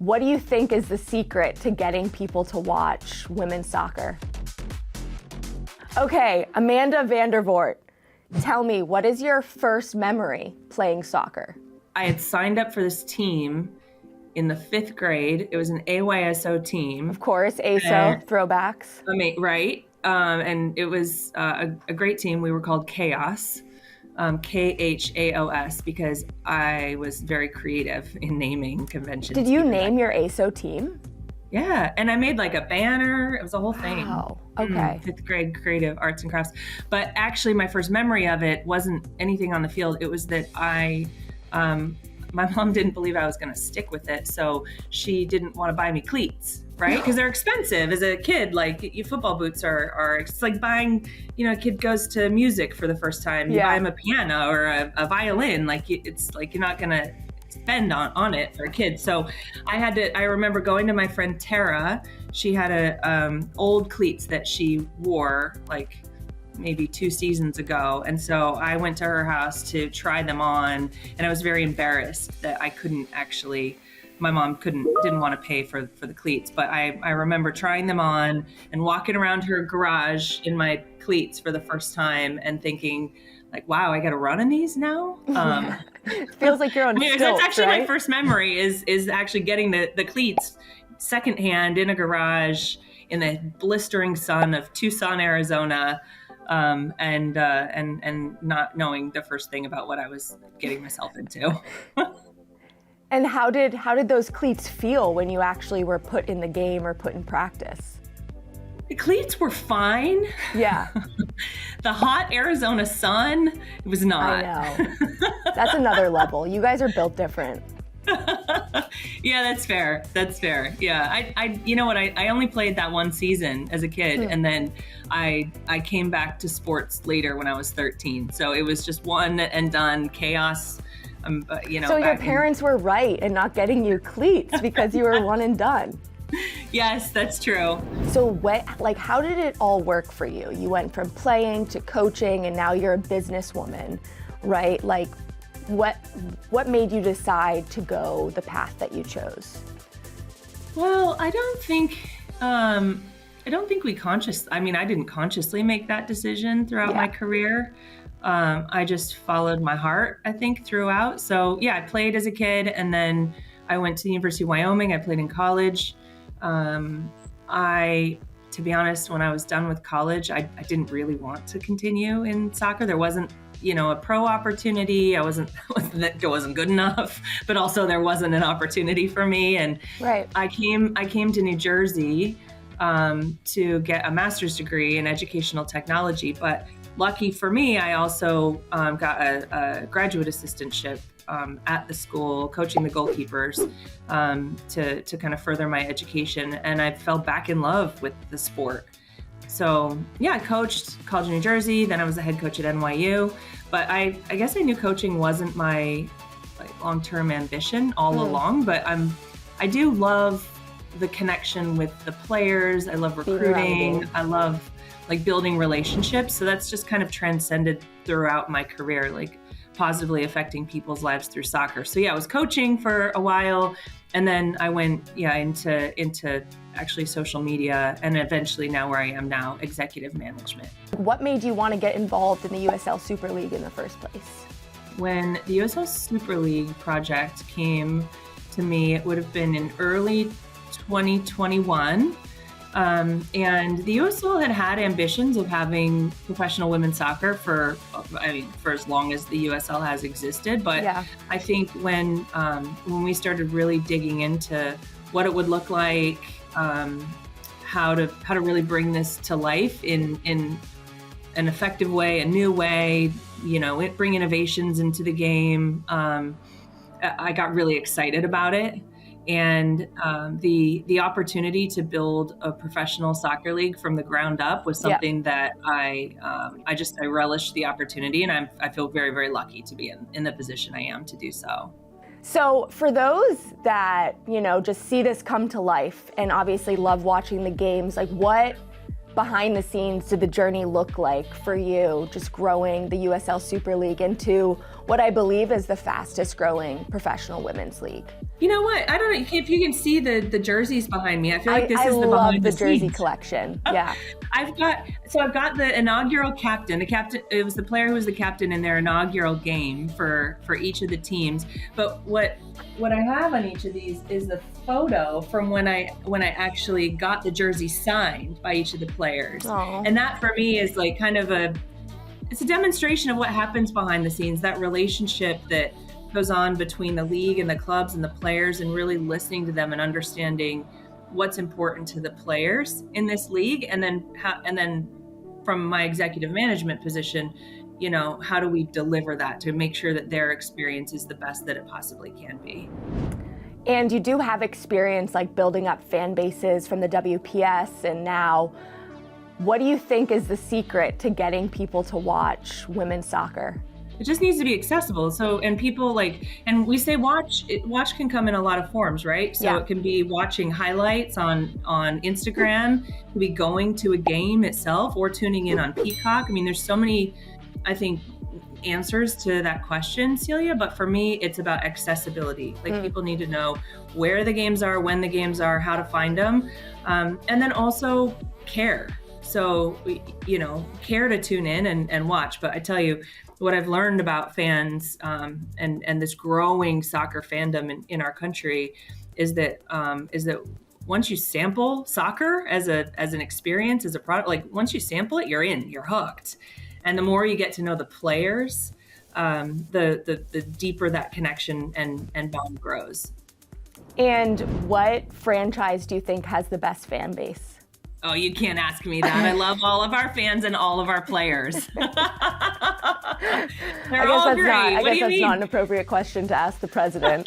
What do you think is the secret to getting people to watch women's soccer? Okay, Amanda Vandervort, tell me, what is your first memory playing soccer? I had signed up for this team in the 5th grade. It was an AYSO team. Of course, ASO, throwbacks. Right. And it was a great team. We were called Chaos, KHAOS, because I was very creative in naming conventions. Did you name your ASO team? Yeah, and I made like a banner. It was a whole thing. Wow, okay. 5th grade creative arts and crafts. But actually my first memory of it wasn't anything on the field. It was that my mom didn't believe I was going to stick with it. So she didn't want to buy me cleats, right? Because they're expensive as a kid. Like your football boots are it's like buying, a kid goes to music for the first time. You buy him a piano or a violin. Like it's like, you're not going to spend on it for a kid. So I remember going to my friend Tara. She had old cleats that she wore like maybe 2 seasons ago. And so I went to her house to try them on, and I was very embarrassed that my mom didn't want to pay for the cleats. But I remember trying them on and walking around her garage in my cleats for the first time and thinking like, wow, I got to run in these now. It feels like you're on stilts, that's actually right? my first memory is actually getting the cleats secondhand in a garage in the blistering sun of Tucson, Arizona. And not knowing the first thing about what I was getting myself into. And how did those cleats feel when you actually were put in the game or put in practice? The cleats were fine. Yeah. The hot Arizona sun, it was not. I know. That's another level. You guys are built different. Yeah, that's fair. Yeah, I you know what? I only played that one season as a kid, and then I came back to sports later when I was 13. So it was just one and done, chaos. So your parents were right in not getting you cleats because you were one and done. Yes, that's true. So how did it all work for you? You went from playing to coaching, and now you're a businesswoman, right? Like, what made you decide to go the path that you chose? Well, I don't think I didn't consciously make that decision throughout my career. I just followed my heart, I think, throughout. So yeah, I played as a kid, and then I went to the University of Wyoming. I played in college. To be honest, when I was done with college, I didn't really want to continue in soccer. There wasn't a pro opportunity. It wasn't good enough, but also there wasn't an opportunity for me. And right. I came to New Jersey to get a master's degree in educational technology. But lucky for me, I also got a graduate assistantship at the school, coaching the goalkeepers to kind of further my education. And I fell back in love with the sport. So yeah, I coached College of New Jersey, then I was the head coach at NYU. But I guess I knew coaching wasn't my long-term ambition all along, but I do love the connection with the players. I love recruiting. I love building relationships. So that's just kind of transcended throughout my career, positively affecting people's lives through soccer. So yeah, I was coaching for a while, and then I went into actually social media, and eventually now where I am now, executive management. What made you want to get involved in the USL Super League in the first place? When the USL Super League project came to me, it would have been in early 2021. And the USL had ambitions of having professional women's soccer for as long as the USL has existed. But yeah. I think when we started really digging into what it would look like, how to really bring this to life in an effective way, a new way, bring innovations into the game, I got really excited about it. And the opportunity to build a professional soccer league from the ground up was something that I relished the opportunity, and I feel very, very lucky to be in the position I am to do so. So for those that, just see this come to life and obviously love watching the games, what behind the scenes did the journey look like for you, just growing the USL Super League into what I believe is the fastest growing professional women's league. You know what? I don't know if you can see the jerseys behind me. I feel like this is the love behind the the jersey scenes collection. Yeah. I've got the inaugural captain. The captain, it was the player who was the captain in their inaugural game for each of the teams. But what I have on each of these is the photo from when I actually got the jersey signed by each of the players. Aww. And that for me is like kind of it's a demonstration of what happens behind the scenes, that relationship that goes on between the league and the clubs and the players, and really listening to them and understanding what's important to the players in this league. And then from my executive management position, you know, how do we deliver that to make sure that their experience is the best that it possibly can be? And you do have experience like building up fan bases from the WPS, and now what do you think is the secret to getting people to watch women's soccer? It just needs to be accessible. So, and people and we say watch can come in a lot of forms, right? So It can be watching highlights on Instagram, it could be going to a game itself, or tuning in on Peacock. I mean, there's so many, I think, answers to that question, Celia, but for me, it's about accessibility. Like people need to know where the games are, when the games are, how to find them, and then also care. So, you know, care to tune in and watch. But I tell you, what I've learned about fans and this growing soccer fandom in our country is that once you sample soccer as an experience, as a product, like once you sample it, you're hooked. And the more you get to know the players, the deeper that connection and bond grows. And what franchise do you think has the best fan base? Oh, you can't ask me that. I love all of our fans and all of our players. They're all great. I guess that's not an appropriate question to ask the president.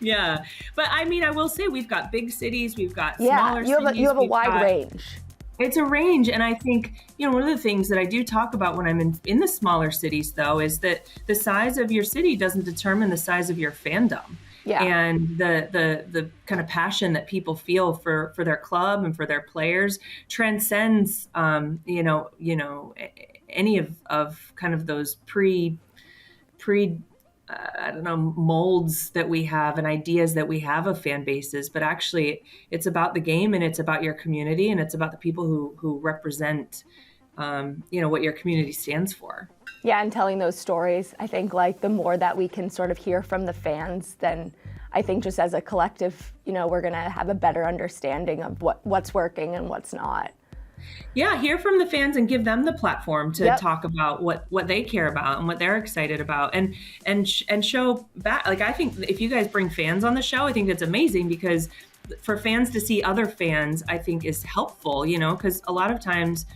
Yeah. But I mean, I will say we've got big cities, we've got smaller cities. You have a wide range. It's a range. And I think, you know, one of the things that I do talk about when I'm in the smaller cities, though, is that the size of your city doesn't determine the size of your fandom. Yeah. And the kind of passion that people feel for their club and for their players transcends, any of kind of those molds that we have and ideas that we have of fan bases. But actually, it's about the game, and it's about your community, and it's about the people who represent, what your community stands for. Yeah, and telling those stories. I think like the more that we can sort of hear from the fans, then I think just as a collective, we're going to have a better understanding of what's working and what's not. Yeah, hear from the fans and give them the platform to talk about what they care about and what they're excited about, and show back. Like, I think if you guys bring fans on the show, I think that's amazing, because for fans to see other fans, I think is helpful, because a lot of times,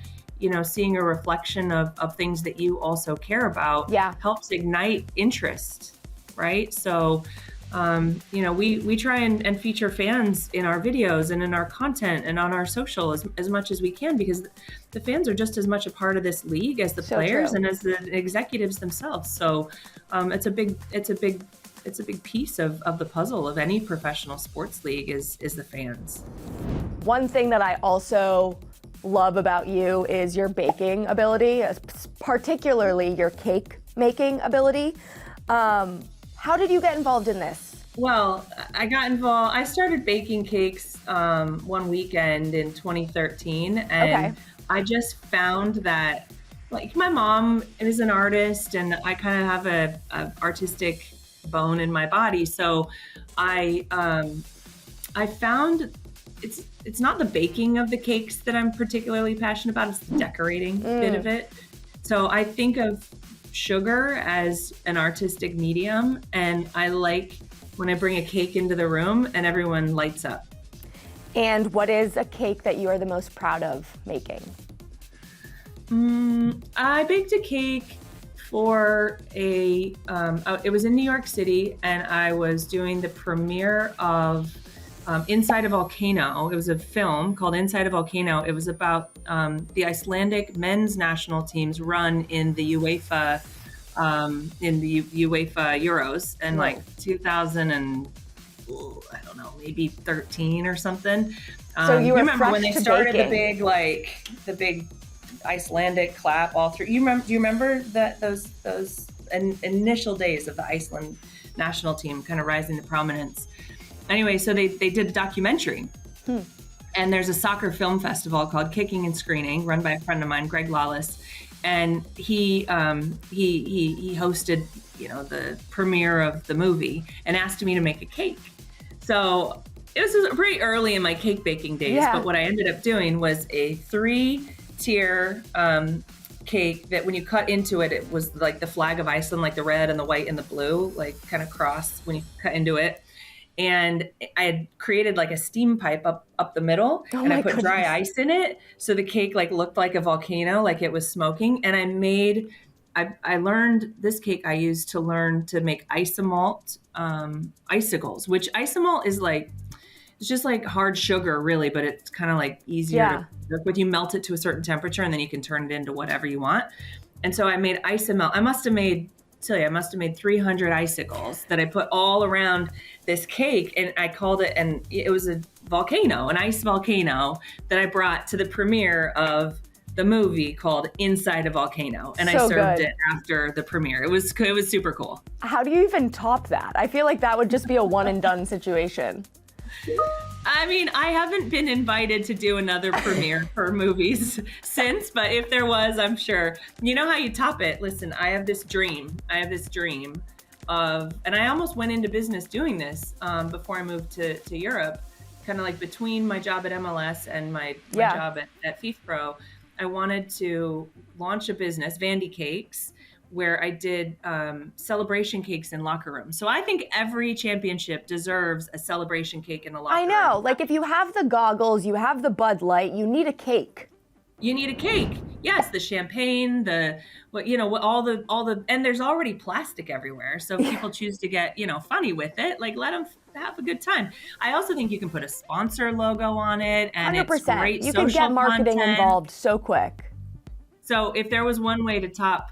seeing a reflection of things that you also care about helps ignite interest, right? So, we try and feature fans in our videos and in our content and on our social as much as we can, because the fans are just as much a part of this league as the players and as the executives themselves. So it's a big piece of the puzzle of any professional sports league is the fans. One thing that I also love about you is your baking ability, particularly your cake making ability. How did you get involved in this? Well, I got involved. I started baking cakes one weekend in 2013, and I just found that, like, my mom is an artist, and I kind of have a artistic bone in my body. So I found it's not the baking of the cakes that I'm particularly passionate about. It's the decorating bit of it. So I think of sugar as an artistic medium, and I like when I bring a cake into the room and everyone lights up. And what is a cake that you are the most proud of making? I baked a cake for it was in New York City, and I was doing the premiere of Inside a Volcano. It was a film called Inside a Volcano. It was about the Icelandic men's national team's run in the UEFA Euros in like 2000 and I don't know, maybe 13 or something. So you remember when they started the big Icelandic clap all through? Do you remember that those initial days of the Iceland national team kind of rising to prominence. Anyway, so they did a documentary. And there's a soccer film festival called Kicking and Screening, run by a friend of mine, Greg Lawless, and he hosted, the premiere of the movie and asked me to make a cake. So it was pretty early in my cake baking days, but what I ended up doing was a 3-tier cake that when you cut into it, it was like the flag of Iceland, like the red and the white and the blue, like kind of cross when you cut into it. And I had created like a steam pipe up the middle, and I put dry ice in it. So the cake like looked like a volcano, like it was smoking. And I learned this cake I used to learn to make isomalt icicles, which isomalt is like, it's just like hard sugar really, but it's kind of like easier to work with. You melt it to a certain temperature and then you can turn it into whatever you want. And so I made isomalt. I must have made 300 icicles that I put all around this cake, and I called it, and it was a volcano, an ice volcano that I brought to the premiere of the movie called Inside a Volcano, and I served it after the premiere. It was super cool. How do you even top that? I feel like that would just be a one and done situation. I mean, I haven't been invited to do another premiere for movies since, but if there was, I'm sure. You know how you top it? Listen, I have this dream of, and I almost went into business doing this before I moved to Europe, kind of like between my job at MLS and my job at FIFPro. I wanted to launch a business, Vandy Cakes, where I did celebration cakes in locker rooms. So I think every championship deserves a celebration cake in the locker room. I know, like if you have the goggles, you have the Bud Light, you need a cake. You need a cake. Yes, the champagne, all the, and there's already plastic everywhere. So if people choose to get, funny with it, like let them have a good time. I also think you can put a sponsor logo on it, and 100%. It's great social content. You can get marketing involved so quick. So if there was one way to top,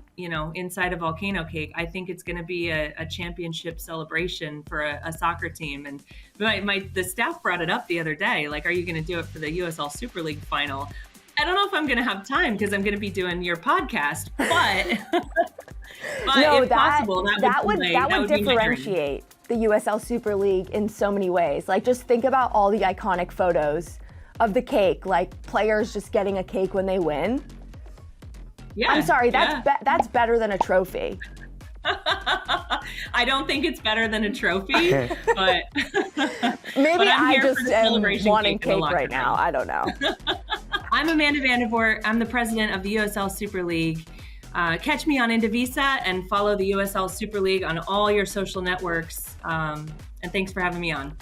Inside a Volcano cake, I think it's going to be a championship celebration for a soccer team. And the staff brought it up the other day. Like, are you going to do it for the USL Super League final? I don't know if I'm going to have time because I'm going to be doing your podcast, but if possible, that would differentiate the USL Super League in so many ways. Like, just think about all the iconic photos of the cake, like players just getting a cake when they win. Yeah, I'm sorry, that's better than a trophy. I don't think it's better than a trophy, but maybe I just am wanting cake right now. I don't know. I'm Amanda Vandervort. I'm the president of the USL Super League. Catch me on Indivisa and follow the USL Super League on all your social networks. And thanks for having me on.